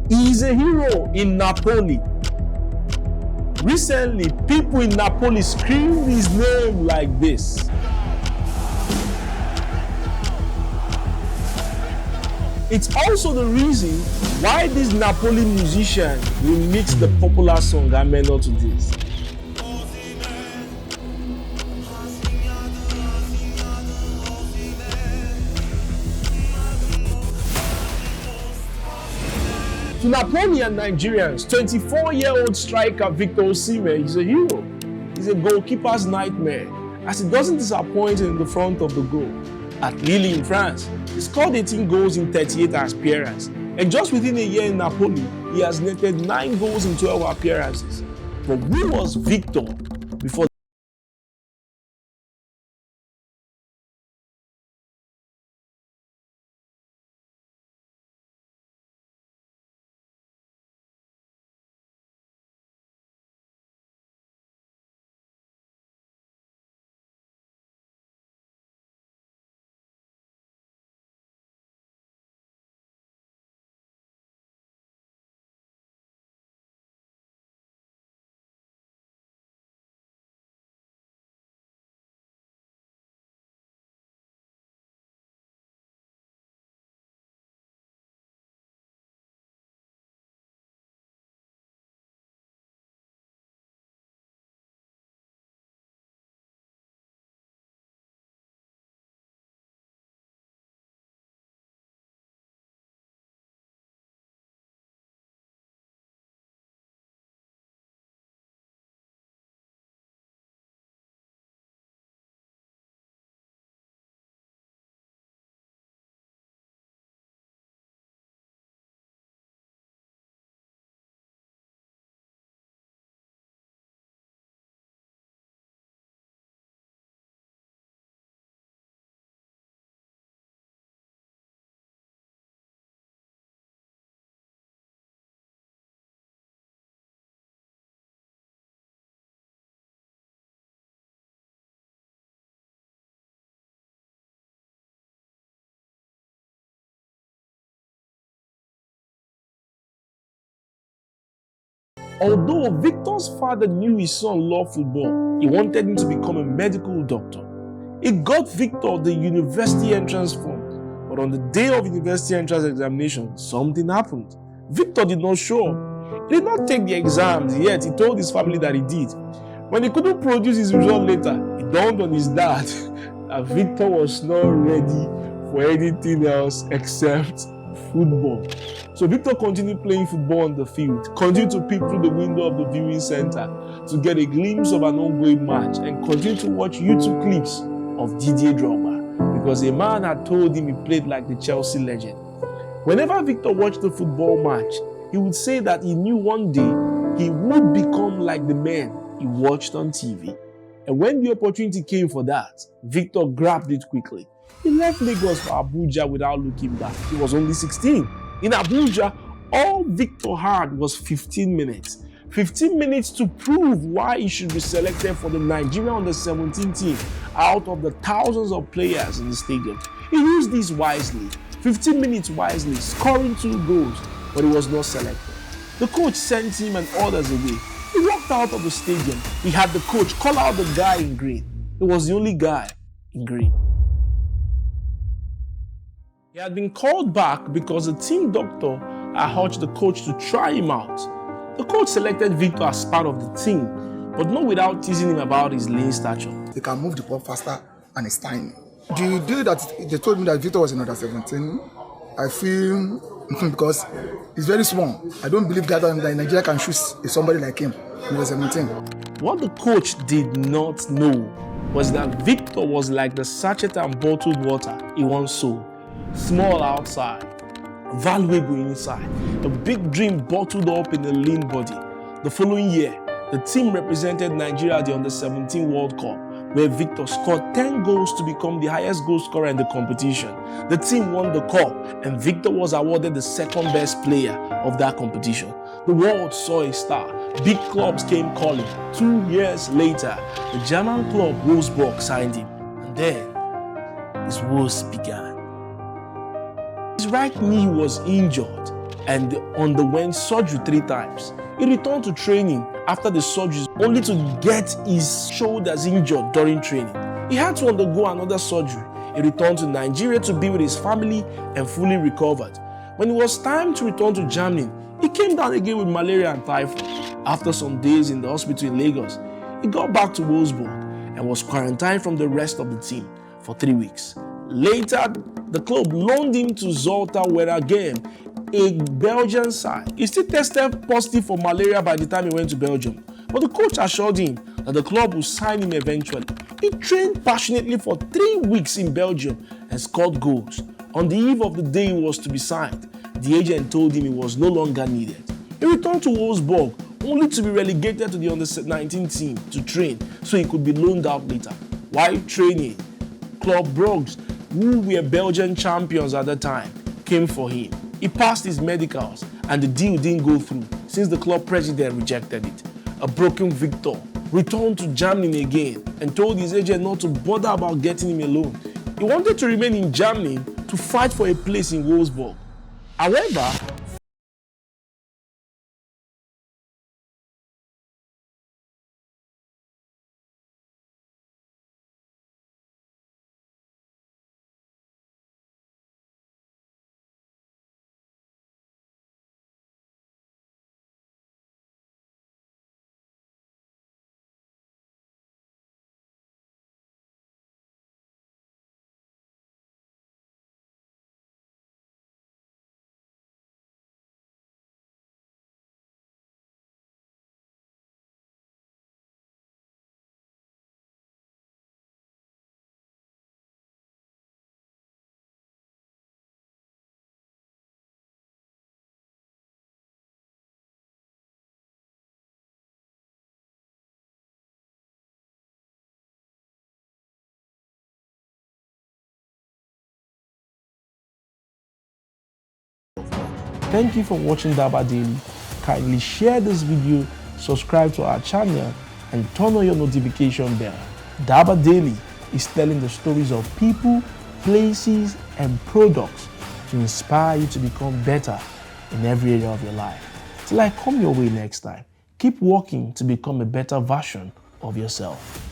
He is a hero in Napoli. Recently, people in Napoli screamed his name like this. It's also the reason why this Napoli musician remixed the popular song Ameno to this. To Napoleon Nigerians, 24-year-old striker Victor Osimhen is a hero. He's a goalkeeper's nightmare, as he doesn't disappoint in the front of the goal. At Lille in France, he scored 18 goals in 38 appearances, and just within a year in Napoli, he has netted 9 goals in 12 appearances. But who was Victor before? Although Victor's father knew his son loved football, he wanted him to become a medical doctor. It got Victor the university entrance form, but on the day of university entrance examination, something happened. Victor did not show up. He did not take the exams, yet he told his family that he did. When he couldn't produce his result later, it dawned on his dad that Victor was not ready for anything else except football. So Victor continued playing football on the field, continued to peek through the window of the viewing center to get a glimpse of an ongoing match, and continued to watch YouTube clips of Didier Drogba, because a man had told him he played like the Chelsea legend. Whenever Victor watched the football match, he would say that he knew one day he would become like the man he watched on TV. And when the opportunity came for that, Victor grabbed it quickly. He left Lagos for Abuja without looking back. He was only 16. In Abuja, all Victor had was 15 minutes. 15 minutes to prove why he should be selected for the Nigeria under-17 team out of the thousands of players in the stadium. He used this wisely, 15 minutes wisely, scoring 2 goals, but he was not selected. The coach sent him and others away. He walked out of the stadium. He had the coach call out the guy in green. He was the only guy in green. He had been called back because the team doctor had urged the coach to try him out. The coach selected Victor as part of the team, but not without teasing him about his lean stature. They can move the ball faster and it's tiny. The day that they told me that Victor was in under 17, I feel because he's very small. I don't believe that Nigeria can choose somebody like him in under 17. What the coach did not know was that Victor was like the sachet and bottled water he once sold. Small outside, valuable inside, a big dream bottled up in a lean body. The following year, the team represented Nigeria at the Under-17 World Cup, where Victor scored 10 goals to become the highest goal scorer in the competition. The team won the cup, and Victor was awarded the second best player of that competition. The world saw a star. Big clubs came calling. 2 years later, the German club Wolfsburg signed him, and then his woes began. His right knee was injured, and underwent surgery 3 times. He returned to training after the surgeries only to get his shoulders injured during training. He had to undergo another surgery. He returned to Nigeria to be with his family and fully recovered. When it was time to return to Germany, he came down again with malaria and typhoid. After some days in the hospital in Lagos, he got back to Wolfsburg and was quarantined from the rest of the team for 3 weeks. Later, the club loaned him to Zulte Waregem, a Belgian side. He still tested positive for malaria by the time he went to Belgium, but the coach assured him that the club would sign him eventually. He trained passionately for 3 weeks in Belgium and scored goals. On the eve of the day he was to be signed, the agent told him he was no longer needed. He returned to Wolfsburg only to be relegated to the under-19 team to train so he could be loaned out later. While training, Club Brugge, who were Belgian champions at the time, came for him. He passed his medicals and the deal didn't go through since the club president rejected it. A broken Victor returned to Germany again and told his agent not to bother about getting him a loan. He wanted to remain in Germany to fight for a place in Wolfsburg. However, thank you for watching Daba Daily. Kindly share this video, subscribe to our channel, and turn on your notification bell. Daba Daily is telling the stories of people, places, and products to inspire you to become better in every area of your life. Till I come your way next time, keep working to become a better version of yourself.